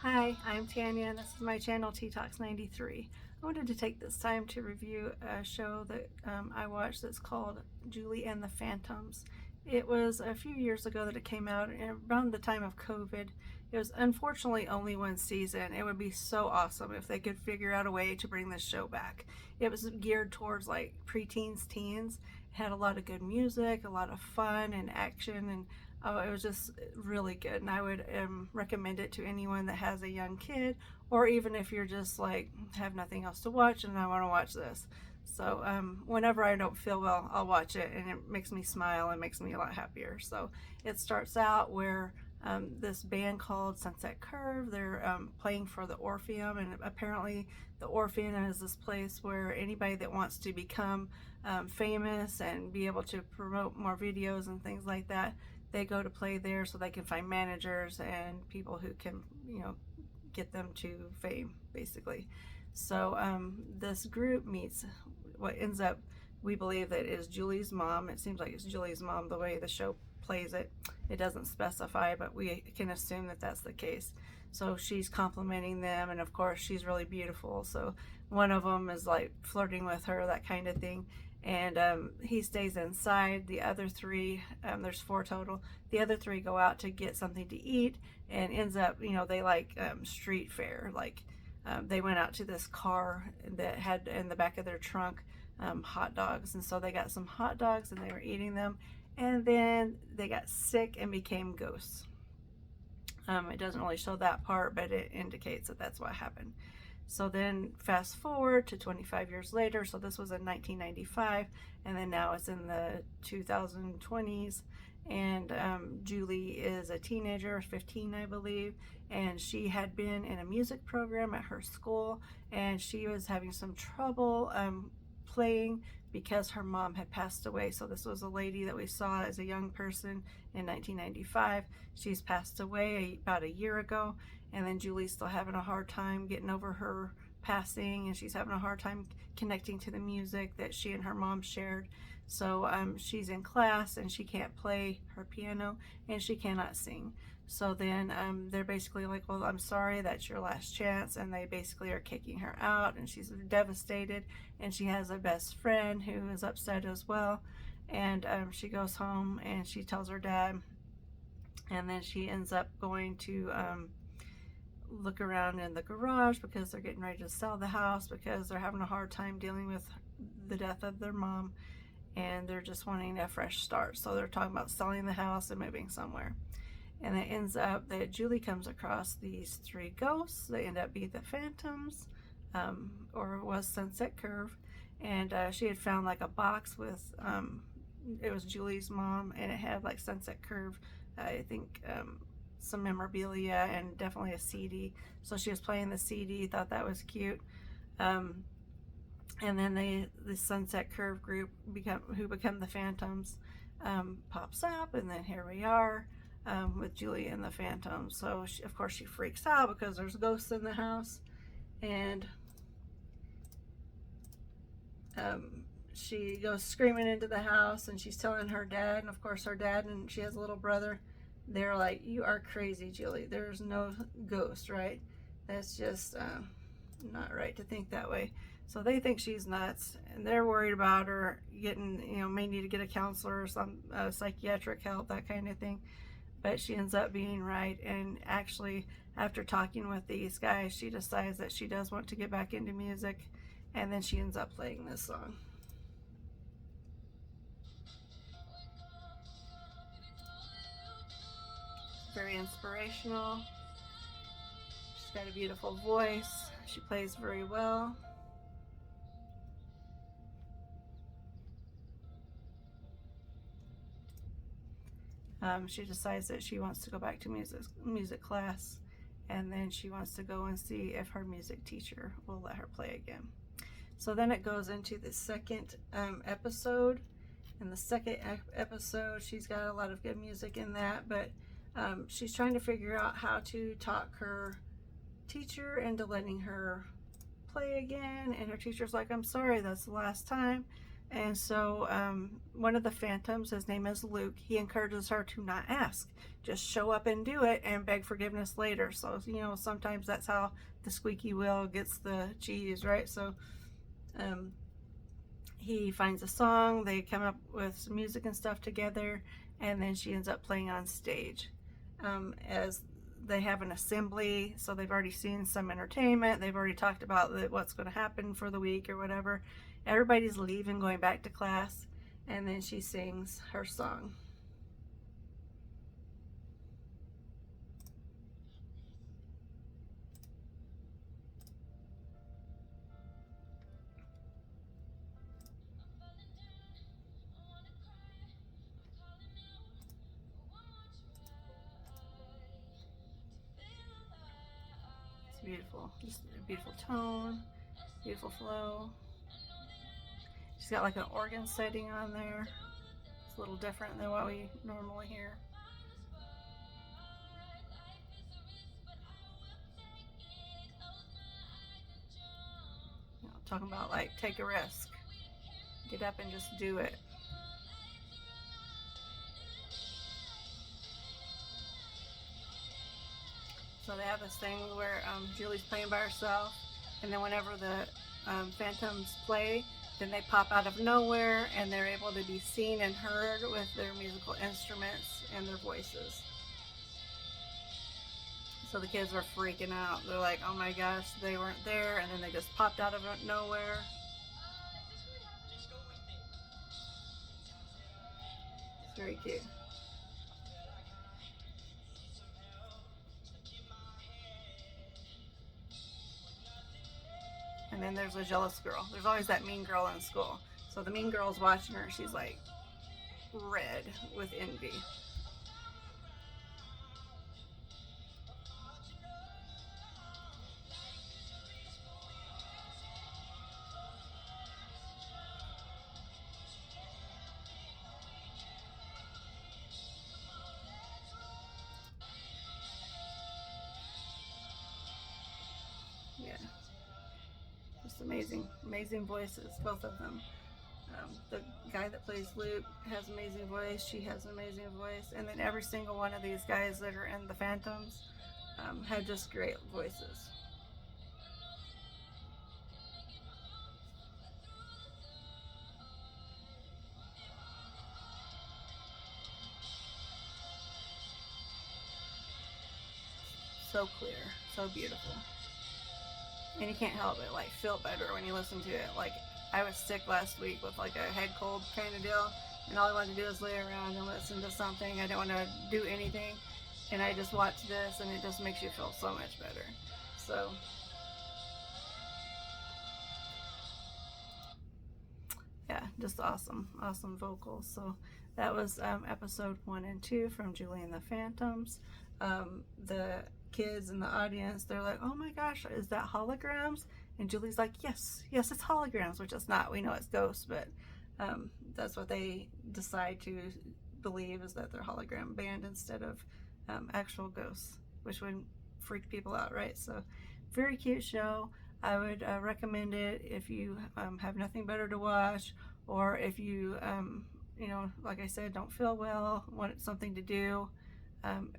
Hi, I'm Tanya and this is my channel Tea Talks 93. I wanted to take this time to review a show that I watched that's called Julie and the Phantoms. It was a few years ago that it came out, around the time of COVID. It was unfortunately only one season. It would be so awesome if they could figure out a way to bring this show back. It was geared towards like preteens, teens. It had a lot of good music, a lot of fun and action, and oh, it was just really good, and I would recommend it to anyone that has a young kid, or even if you're just like have nothing else to watch and I want to watch this. So whenever I don't feel well, I'll watch it, and it makes me smile and makes me a lot happier. So it starts out where this band called Sunset Curve, they're playing for the Orpheum, and apparently the Orpheum is this place where anybody that wants to become famous and be able to promote more videos and things like that, they go to play there so they can find managers and people who can, get them to fame, basically. So this group meets what ends up, we believe that is Julie's mom. It seems like it's Julie's mom the way the show plays it. It doesn't specify, but we can assume that that's the case. So she's complimenting them, and of course she's really beautiful. So one of them is like flirting with her, that kind of thing. And he stays inside. The other three, there's four total. The other three go out to get something to eat, and ends up, they like street fare. Like they went out to this car that had in the back of their trunk hot dogs, and so they got some hot dogs and they were eating them, and then they got sick and became ghosts. It doesn't really show that part, but it indicates that that's what happened. So then fast forward to 25 years later, so this was in 1995, and then now it's in the 2020s, and Julie is a teenager, 15 I believe, and she had been in a music program at her school, and she was having some trouble playing because her mom had passed away. So this was a lady that we saw as a young person in 1995. She's passed away about a year ago, and then Julie's still having a hard time getting over her passing, and she's having a hard time connecting to the music that she and her mom shared. So she's in class and she can't play her piano and she cannot sing. So then they're basically like, well, I'm sorry, that's your last chance, and they basically are kicking her out, and she's devastated, and she has a best friend who is upset as well. And she goes home and she tells her dad, and then she ends up going to look around in the garage because they're getting ready to sell the house because they're having a hard time dealing with the death of their mom, and they're just wanting a fresh start. So they're talking about selling the house and moving somewhere. And it ends up that Julie comes across these three ghosts. They end up being the Phantoms, or it was Sunset Curve. And she had found like a box with, it was Julie's mom, and it had like Sunset Curve, I think, some memorabilia and definitely a CD. So she was playing the CD, thought that was cute. And then the Sunset Curve group who become the Phantoms pops up, and then here we are with Julie and the Phantoms. So of course she freaks out because there's ghosts in the house, and she goes screaming into the house, and she's telling her dad, and of course her dad, and she has a little brother, they're like, you are crazy, Julie, there's no ghost, right? That's just not right to think that way. So they think she's nuts, and they're worried about her getting, may need to get a counselor or some psychiatric help, that kind of thing. But she ends up being right, and actually after talking with these guys, she decides that she does want to get back into music, and then she ends up playing this song. Very inspirational. She's got a beautiful voice. She plays very well. She decides that she wants to go back to music class, and then she wants to go and see if her music teacher will let her play again. So then it goes into the second episode. In the second episode, she's got a lot of good music in that, but she's trying to figure out how to talk her teacher into letting her play again, and her teacher's like, I'm sorry, that's the last time. And so one of the phantoms, his name is Luke, he encourages her to not ask, just show up and do it and beg forgiveness later. So, you know, sometimes that's how the squeaky wheel gets the cheese, right? So um, he finds a song, they come up with some music and stuff together, and then she ends up playing on stage. As they have an assembly, so they've already seen some entertainment, they've already talked about what's going to happen for the week or whatever. Everybody's leaving, going back to class, and then she sings her song. It's beautiful, just a beautiful tone, beautiful flow. She's got like an organ setting on there. It's a little different than what we normally hear. You know, talking about like take a risk, get up and just do it. So they have this thing where Julie's playing by herself, and then whenever the phantoms play, then they pop out of nowhere and they're able to be seen and heard with their musical instruments and their voices. So the kids were freaking out. They're like, oh my gosh, they weren't there, and then they just popped out of nowhere. It's very cute. And then there's a jealous girl. There's always that mean girl in school. So the mean girl's watching her. She's like red with envy. Yeah, just amazing, amazing voices, both of them. The guy that plays Luke has an amazing voice. She has an amazing voice, and then every single one of these guys that are in the Phantoms had just great voices. So clear, so beautiful, and you can't help but like feel better when you listen to it. Like I was sick last week with like a head cold kind of deal, and all I wanted to do is lay around and listen to something. I didn't want to do anything, and I just watched this, and it just makes you feel so much better. So yeah, just awesome, awesome vocals. So that was episode 1 and 2 from Julie and the Phantoms. The kids in the audience, they're like, oh my gosh, is that holograms? And Julie's like, yes, yes, it's holograms, which it's not. We know it's ghosts, but that's what they decide to believe, is that they're hologram band instead of actual ghosts, which would freak people out, right? So very cute show. I would recommend it if you have nothing better to watch, or if you, you know, like I said, don't feel well, want something to do.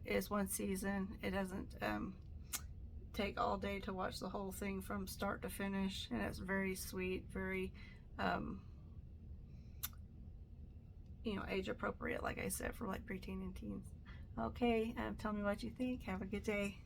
Is one season. It doesn't take all day to watch the whole thing from start to finish, and it's very sweet, very, you know, age appropriate, like I said, for like preteen and teens. Okay, tell me what you think. Have a good day.